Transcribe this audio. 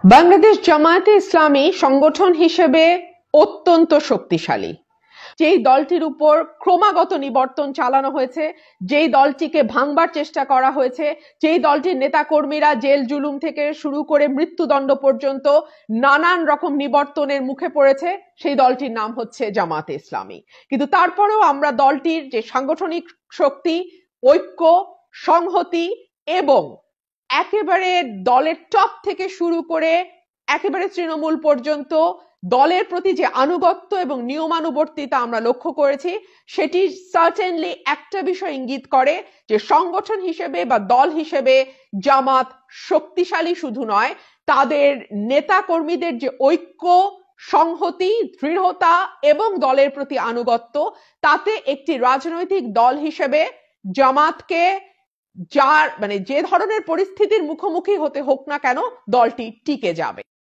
বাংলাদেশ জামায়াতে ইসলামী সংগঠন হিসেবে অত্যন্ত শক্তিশালী। যেই দলটির উপর ক্রমাগত নিবর্তন চালানো হয়েছে, যেই দলটিকে ভাঙবার চেষ্টা করা হয়েছে, যেই দলটির নেতাকর্মীরা জেল জুলুম থেকে শুরু করে মৃত্যুদণ্ড পর্যন্ত নানান রকম নিবর্তনের মুখে পড়েছে, সেই দলটির নাম হচ্ছে জামায়াতে ইসলামী। কিন্তু তারপরেও আমরা দলটির যে সাংগঠনিক শক্তি, ঐক্য, সংহতি এবং একেবারে দলের টপ থেকে শুরু করে একেবারে তৃণমূল পর্যন্ত দলের প্রতি যে আনুগত্য এবং নিয়মানুবর্তিতা আমরা লক্ষ্য করেছি, সেটি সার্টেনলি একটা বিষয় ইঙ্গিত করে যে সংগঠন হিসেবে বা দল হিসেবে জামাত শক্তিশালী শুধু নয়, তাদের নেতা কর্মীদের যে ঐক্য, সংহতি, দৃঢ়তা এবং দলের প্রতি আনুগত্য, তাতে একটি রাজনৈতিক দল হিসেবে জামাতকে যে ধরনের পরিস্থিতির মুখোমুখি হতে হোক না কেন, দলটি টিকে যাবে।